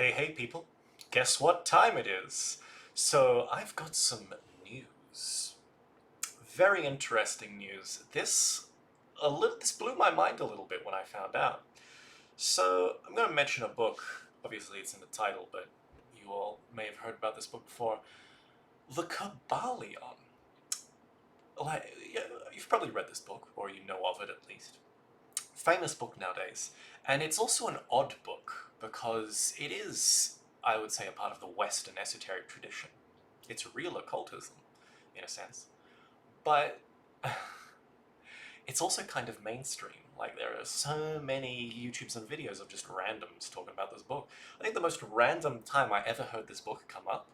Hey people, guess what time it is? So I've got some news. Very interesting news. This blew my mind a little bit when I found out. So I'm going to mention a book. Obviously it's in the title, but you all may have heard about this book before. The Kybalion. Like, yeah, you've probably read this book, or you know of it at least. Famous book nowadays. And it's also an odd book, because it is, I would say, a part of the Western esoteric tradition. It's real occultism, in a sense. But it's also kind of mainstream. Like, there are so many YouTubes and videos of just randoms talking about this book. I think the most random time I ever heard this book come up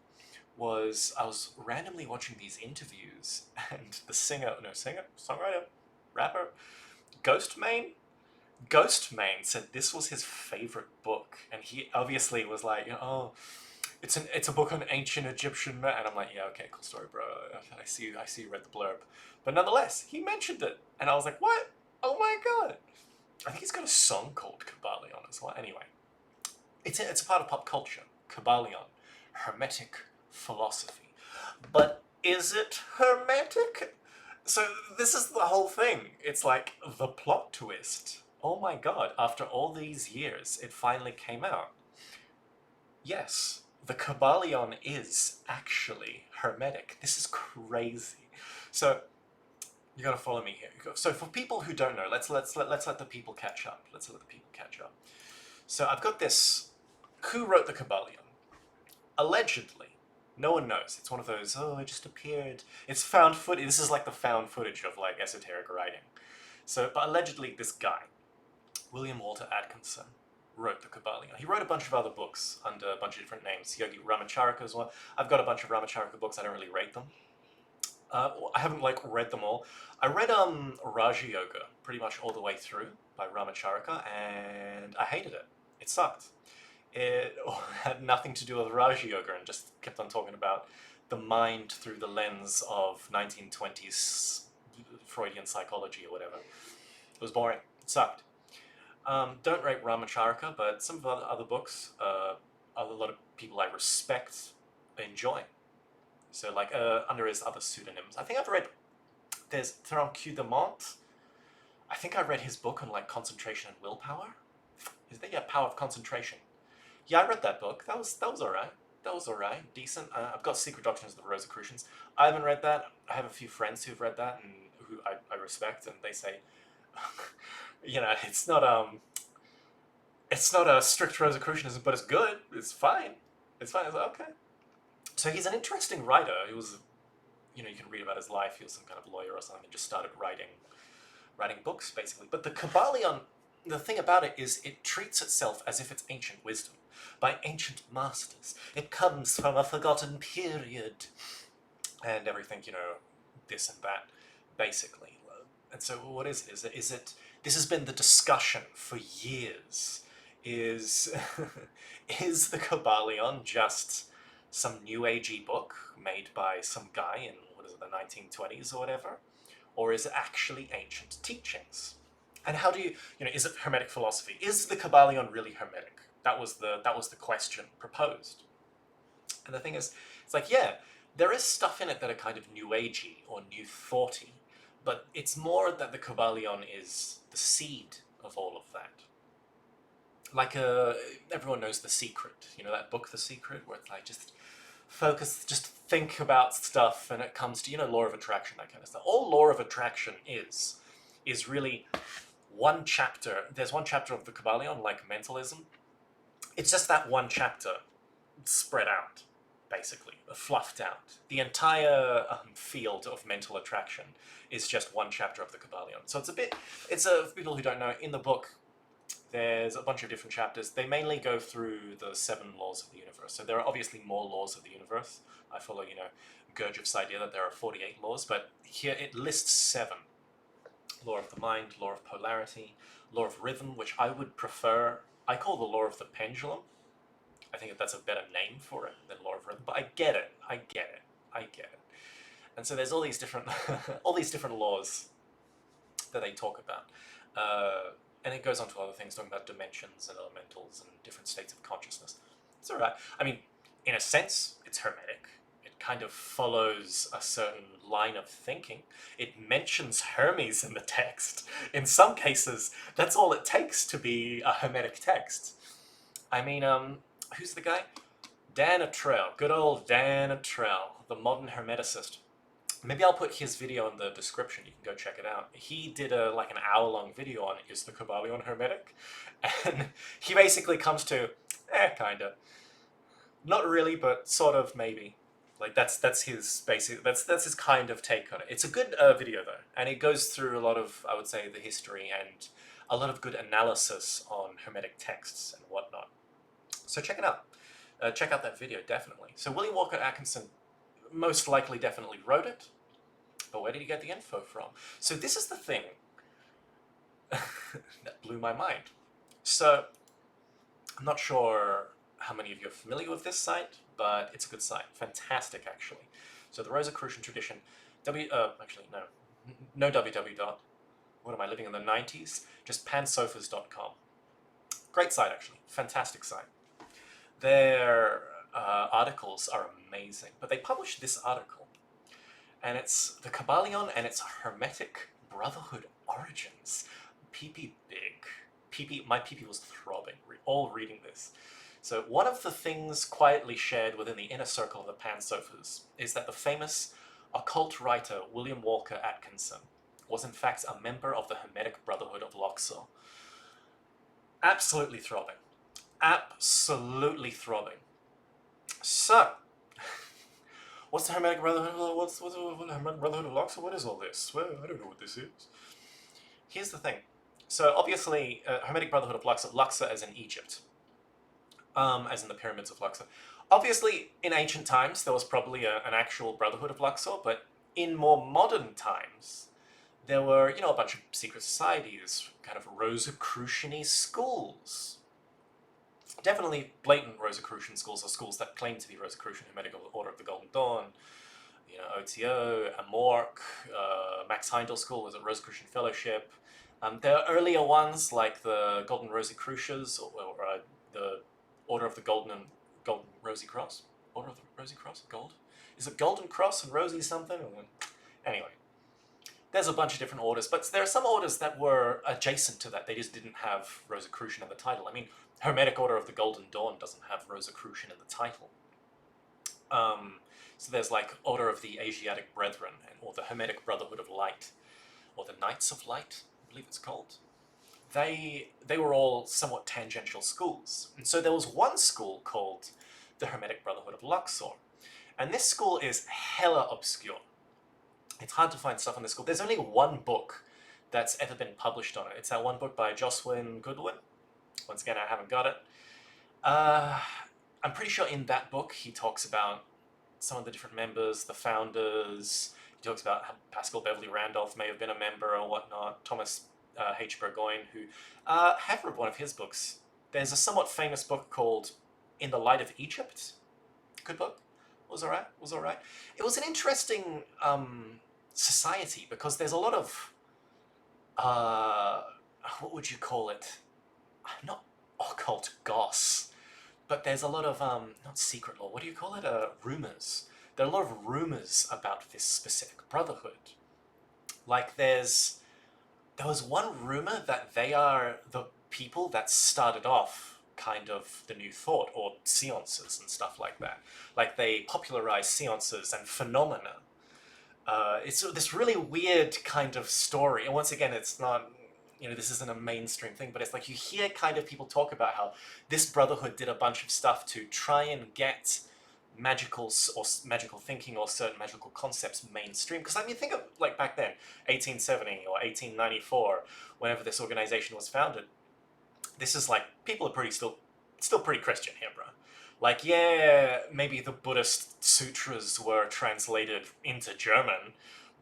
was I was randomly watching these interviews, and the songwriter, rapper, Ghostmane, Ghostmane said this was his favorite book, and he obviously was like, oh, it's a book on ancient Egyptian men, and I'm like, yeah, okay, cool story, bro. I see you read the blurb, but nonetheless, he mentioned it, and I was like, what? Oh my god! I think he's got a song called Kybalion as well. Anyway, it's a part of pop culture. Kybalion, Hermetic philosophy, but is it hermetic? So this is the whole thing. It's like the plot twist. Oh my god, after all these years, it finally came out. Yes, the Kybalion is actually hermetic. This is crazy. So you gotta follow me here. So for people who don't know, let's let the people catch up. Let's let the people catch up. So I've got this. Who wrote the Kybalion? Allegedly. No one knows. It's one of those, oh, it just appeared. It's found footage. This is like the found footage of like esoteric writing. So, but allegedly this guy, William Walter Atkinson, wrote the Kybalion. He wrote a bunch of other books under a bunch of different names. Yogi Ramacharaka as well. I've got a bunch of Ramacharaka books. I don't really rate them. I haven't like read them all. I read Raja Yoga pretty much all the way through by Ramacharaka, and I hated it. It sucked. It had nothing to do with Raja Yoga and just kept on talking about the mind through the lens of 1920s Freudian psychology or whatever. It was boring. It sucked. Don't rate Ramacharaka, but some of the other books, a lot of people I respect enjoy. So, like, under his other pseudonyms. I think I've read, there's Theron de Mont. I think I read his book on, like, concentration and willpower. Is that, yeah, Power of Concentration. Yeah, I read that book. That was alright. That was alright. Decent. I've got Secret Doctrines of the Rosicrucians. I haven't read that. I have a few friends who've read that and who I respect, and they say, you know, it's not a strict Rosicrucianism, but it's good. It's fine. It's fine. I was like, okay. So he's an interesting writer. He was, you know, you can read about his life. He was some kind of lawyer or something and just started writing books, basically. But the Kybalion, the thing about it is it treats itself as if it's ancient wisdom by ancient masters. It comes from a forgotten period and everything, you know, this and that, basically. And so what is it? Is it this has been the discussion for years. Is is the Kybalion just some new agey book made by some guy in, what is it, the 1920s or whatever? Or is it actually ancient teachings? And how do you know, is it Hermetic philosophy? Is the Kybalion really Hermetic? That was the question proposed. And the thing is, it's like, yeah, there is stuff in it that are kind of new agey or new thoughty, but it's more that the Kybalion is the seed of all of that. Like, everyone knows The Secret. You know that book, The Secret, where it's like, just focus, just think about stuff, and it comes to, you know, law of attraction, that kind of stuff. All law of attraction is really one chapter. There's one chapter of the Kybalion, like mentalism. It's just that one chapter spread out, basically, fluffed out. The entire field of mental attraction is just one chapter of the Kybalion. So for people who don't know, in the book, there's a bunch of different chapters. They mainly go through the 7 laws of the universe. So there are obviously more laws of the universe. I follow, you know, Gurdjieff's idea that there are 48 laws, but here it lists 7. Law of the mind, law of polarity, law of rhythm, which I would prefer. I call the law of the pendulum. I think that's a better name for it than law of rhythm, but I get it. And so there's all these different, all these different laws that they talk about. And it goes on to other things, talking about dimensions and elementals and different states of consciousness. It's all right. I mean, in a sense, it's Hermetic. It kind of follows a certain line of thinking. It mentions Hermes in the text. In some cases, that's all it takes to be a Hermetic text. I mean, who's the guy? Dan Atrell. Good old Dan Atrell, the modern Hermeticist. Maybe I'll put his video in the description. You can go check it out. He did like an hour-long video on is the Kybalion Hermetic, and he basically comes to, kinda, not really, but sort of maybe. Like that's his basic that's his kind of take on it. It's a good video though, and it goes through a lot of, I would say, the history and a lot of good analysis on Hermetic texts and whatnot. So check it out. Check out that video, definitely. So William Walker Atkinson most likely definitely wrote it, but where did he get the info from? So this is the thing that blew my mind. So I'm not sure how many of you are familiar with this site, but it's a good site. Fantastic, actually. So the Rosicrucian tradition, actually, no www dot, what am I, living in the 90s? Just pansofas.com. Great site, actually. Fantastic site. Their articles are amazing, but they published this article, and it's the Kybalion and its Hermetic Brotherhood origins. PP big. My PP was throbbing, all reading this. So one of the things quietly shared within the inner circle of the Pansofas is that the famous occult writer William Walker Atkinson was in fact a member of the Hermetic Brotherhood of Luxor. Absolutely throbbing. Absolutely throbbing. So, what's the Hermetic Brotherhood? What's the Hermetic Brotherhood of Luxor? What is all this? Well, I don't know what this is. Here's the thing. So obviously, Hermetic Brotherhood of Luxor, Luxor as in Egypt, as in the pyramids of Luxor. Obviously, in ancient times, there was probably an actual Brotherhood of Luxor, but in more modern times, there were, a bunch of secret societies, kind of Rosicrucian-y schools. Definitely blatant Rosicrucian schools, or schools that claim to be Rosicrucian, Hermetic Order of the Golden Dawn, OTO, Amorc, Max Heindel School was a Rosicrucian Fellowship. There are earlier ones like the Golden Rosicrucians, or the Order of the Golden Rosy Cross. Order of the Rosy Cross? Gold? Is it Golden Cross and Rosy something? Anyway, there's a bunch of different orders, but there are some orders that were adjacent to that. They just didn't have Rosicrucian in the title. I mean, Hermetic Order of the Golden Dawn doesn't have Rosicrucian in the title. So there's like Order of the Asiatic Brethren, or the Hermetic Brotherhood of Light, or the Knights of Light, I believe it's called. They were all somewhat tangential schools. And so there was one school called the Hermetic Brotherhood of Luxor. And this school is hella obscure. It's hard to find stuff on this school. There's only one book that's ever been published on it. It's that one book by Jocelyn Goodwin. Once again, I haven't got it. I'm pretty sure in that book he talks about some of the different members, the founders. He talks about how Pascal Beverly Randolph may have been a member or whatnot. Thomas H. Burgoyne, who have read one of his books. There's a somewhat famous book called In the Light of Egypt. Good book. Was all right. It was an interesting society because there's a lot of what would you call it? Not occult goss, but there's a lot of not secret law. What do you call it? Rumors. There are a lot of rumors about this specific brotherhood. Like there was one rumor that they are the people that started off kind of the New Thought, or seances and stuff like that. Like they popularized seances and phenomena. It's this really weird kind of story. And once again, it's not, this isn't a mainstream thing, but it's like you hear kind of people talk about how this brotherhood did a bunch of stuff to try and get magical thinking or certain magical concepts mainstream. Because I mean, think of like back then, 1870 or 1894, whenever this organization was founded. This is like, people are still pretty Christian here, bro. Like, yeah, maybe the Buddhist sutras were translated into German,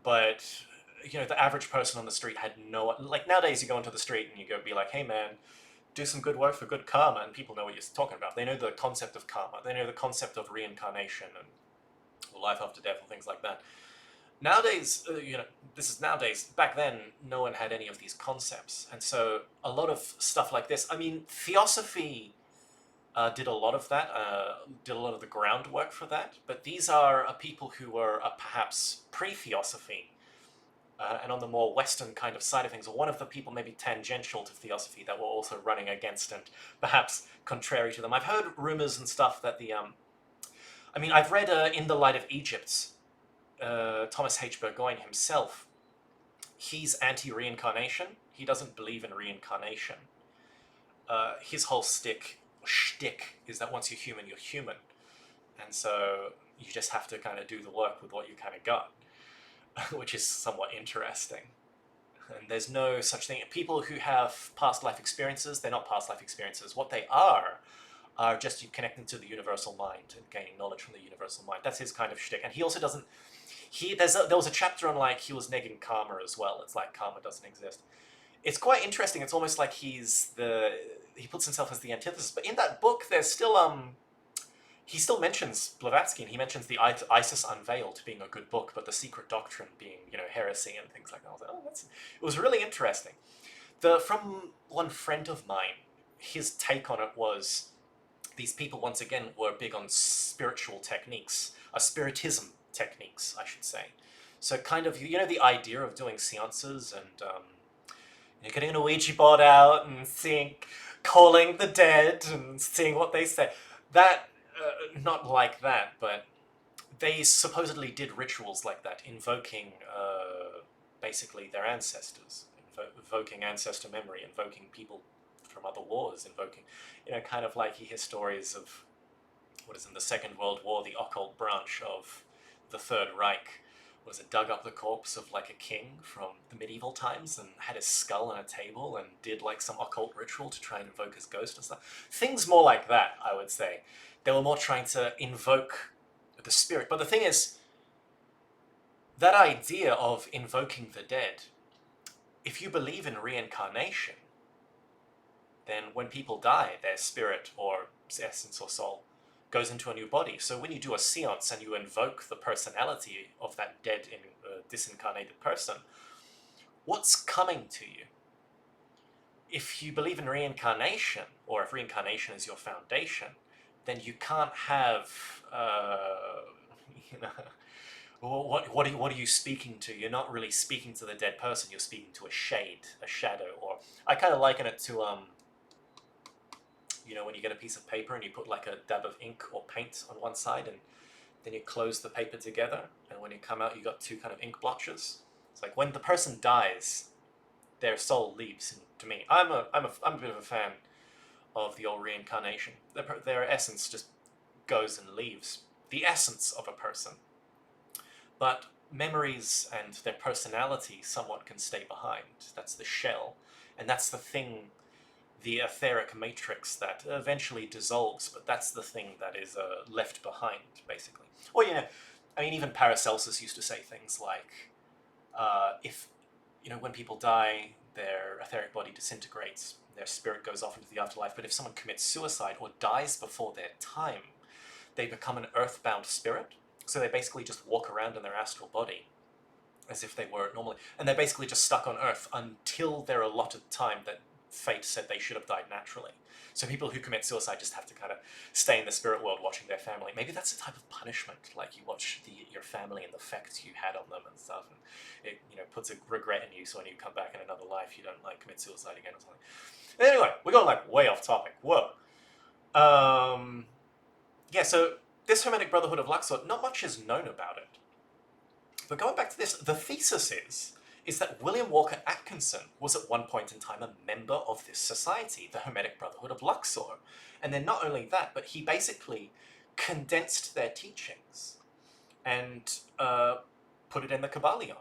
but, the average person on the street had no... Like, nowadays you go into the street and you go be like, hey, man, do some good work for good karma, and people know what you're talking about. They know the concept of karma. They know the concept of reincarnation and life after death and things like that. Nowadays, this is nowadays. Back then, no one had any of these concepts. And so a lot of stuff like this, I mean, theosophy did a lot of that, did a lot of the groundwork for that. But these are people who were perhaps pre-Theosophy, and on the more Western kind of side of things, or one of the people maybe tangential to Theosophy that were also running against and perhaps contrary to them. I've heard rumors and stuff that I mean, I've read In the Light of Egypt, Thomas H. Burgoyne himself, he's anti-reincarnation. He doesn't believe in reincarnation. His whole shtick is that once you're human, you're human. And so you just have to kind of do the work with what you kind of got, which is somewhat interesting. And there's no such thing. People who have past life experiences, they're not past life experiences. What they are just you connecting to the universal mind and gaining knowledge from the universal mind. That's his kind of shtick. And he also doesn't... there was a chapter on, like, he was negging karma as well. It's like karma doesn't exist. It's quite interesting. It's almost like he puts himself as the antithesis. But in that book, there's still... he still mentions Blavatsky, and he mentions the Isis Unveiled being a good book, but the Secret Doctrine being, heresy and things like that. I was like, it was really interesting. From one friend of mine, his take on it was these people, once again, were big on spiritual techniques, spiritism techniques, I should say. So kind of, the idea of doing seances and getting a Ouija board out and calling the dead and seeing what they say. That, not like that, but they supposedly did rituals like that, invoking basically their ancestors, invoking ancestor memory, invoking people from other wars, invoking, kind of like he hears stories of what is in the Second World War, the occult branch of the Third Reich, dug up the corpse of like a king from the medieval times and had his skull on a table and did like some occult ritual to try and invoke his ghost and stuff. Things more like that, I would say. They were more trying to invoke the spirit. But the thing is, that idea of invoking the dead, if you believe in reincarnation, then when people die, their spirit or essence or soul goes into a new body. So when you do a seance and you invoke the personality of that dead, disincarnated person, what's coming to you? If you believe in reincarnation, or if reincarnation is your foundation, then you can't have, what are you speaking to? You're not really speaking to the dead person, you're speaking to a shadow, or I kind of liken it to, when you get a piece of paper and you put like a dab of ink or paint on one side and then you close the paper together, and when you come out you got two kind of ink blotches. It's like when the person dies, their soul leaves. To me, I'm a bit of a fan of the old reincarnation. Their essence just goes and leaves. The essence of a person. But memories and their personality somewhat can stay behind. That's the shell. And that's the thing, the etheric matrix that eventually dissolves, but that's the thing that is left behind, basically. Or, even Paracelsus used to say things like, if, when people die, their etheric body disintegrates, their spirit goes off into the afterlife, but if someone commits suicide or dies before their time, they become an earthbound spirit. So they basically just walk around in their astral body as if they were normally, and they're basically just stuck on Earth until their allotted time that fate said they should have died naturally. So people who commit suicide just have to kind of stay in the spirit world watching their family. Maybe that's a type of punishment, like you watch your family and the effects you had on them and stuff, and it puts a regret in you, so when you come back in another life you don't commit suicide again or something. Anyway, we're going way off topic. Whoa. Yeah, so this Hermetic Brotherhood of Luxor, not much is known about it. But going back to this, the thesis is that William Walker Atkinson was at one point in time a member of this society, the Hermetic Brotherhood of Luxor. And then not only that, but he basically condensed their teachings and put it in the Kybalion.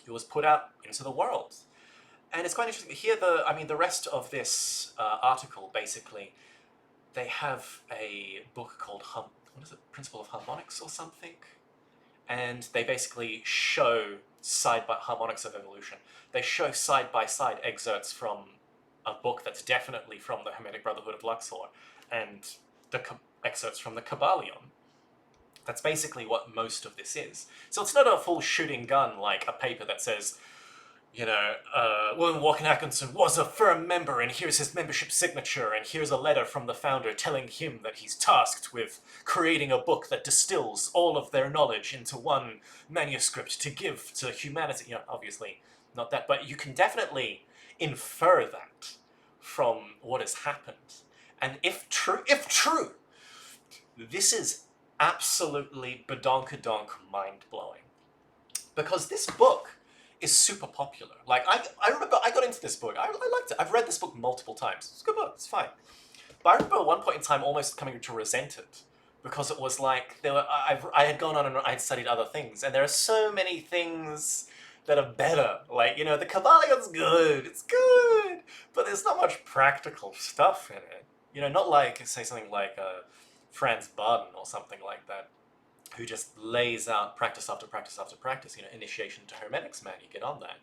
It was put out into the world. And it's quite interesting. Here, the rest of this article, basically, they have a book called, Principle of Harmonics or something? And they basically show harmonics of evolution. They show side-by-side excerpts from a book that's definitely from the Hermetic Brotherhood of Luxor, and the excerpts from the Kybalion. That's basically what most of this is. So it's not a full shooting gun like a paper that says, William Walker Atkinson was a firm member, and here's his membership signature, and here's a letter from the founder telling him that he's tasked with creating a book that distills all of their knowledge into one manuscript to give to humanity. Obviously not that, but you can definitely infer that from what has happened. And if true, this is absolutely badonkadonk mind-blowing. Because this book is super popular. Like, I remember I got into this book. I liked it. I've read this book multiple times. It's a good book. It's fine. But I remember at one point in time almost coming to resent it. Because it was like, I had gone on and I had studied other things. And there are so many things that are better. Like, the Kybalion's good. It's good. But there's not much practical stuff in it. Not like, say, something like Franz Barden or something like that, who just lays out practice after practice after practice, initiation to Hermetics, man, you get on that.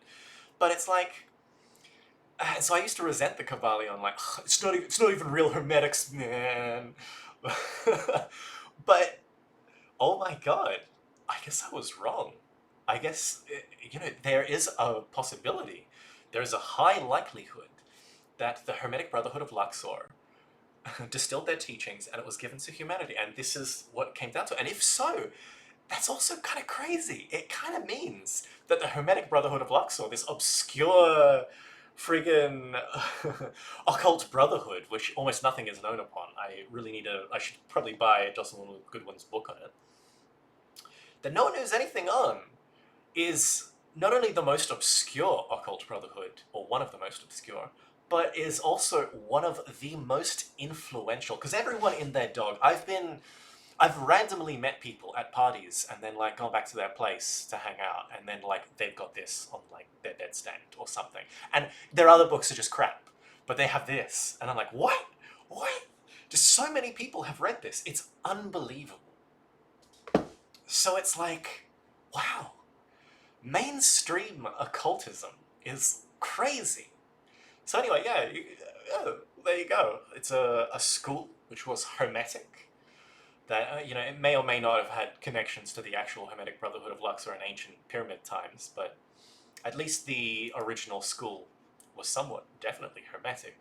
But it's like, so I used to resent the Kybalion, like, it's not even real Hermetics, man. But, oh my god, I guess I was wrong. I guess, there is a possibility, there is a high likelihood that the Hermetic Brotherhood of Luxor distilled their teachings and it was given to humanity, and this is what it came down to. And if so, that's also kind of crazy. It kind of means that the Hermetic Brotherhood of Luxor, this obscure friggin' occult brotherhood, which almost nothing is known upon. I should probably buy Jocelyn Goodwin's book on it. That no one knows anything on is not only the most obscure occult brotherhood, or one of the most obscure, but is also one of the most influential, because everyone in their dog, I've randomly met people at parties and then like gone back to their place to hang out, and then like they've got this on like their bedstand or something, and their other books are just crap, but they have this, and I'm like, what? Just so many people have read this, it's unbelievable. So it's like, wow, mainstream occultism is crazy. So anyway, yeah, there you go. It's a school which was Hermetic, that, it may or may not have had connections to the actual Hermetic Brotherhood of Luxor in ancient pyramid times, but at least the original school was somewhat definitely Hermetic.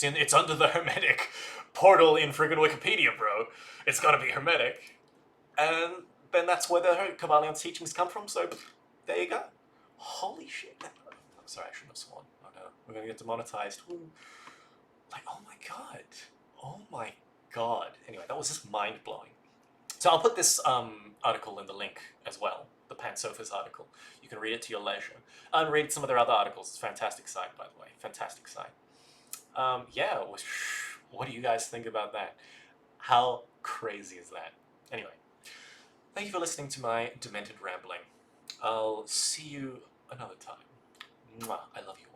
It's under the Hermetic portal in friggin' Wikipedia, bro. It's gotta be Hermetic. And then that's where the Kybalion's teachings come from, so there you go. Holy shit. I'm sorry, I shouldn't have sworn. Oh no, we're gonna get demonetized. Woo. Like, oh my god. Oh my god. Anyway, that was just mind-blowing. So I'll put this article in the link as well, the Pansofas article. You can read it to your leisure. And read some of their other articles. It's a fantastic site, by the way. Fantastic site. Yeah, what do you guys think about that? How crazy is that? Anyway, thank you for listening to my demented rambling. I'll see you another time. Mwah, I love you.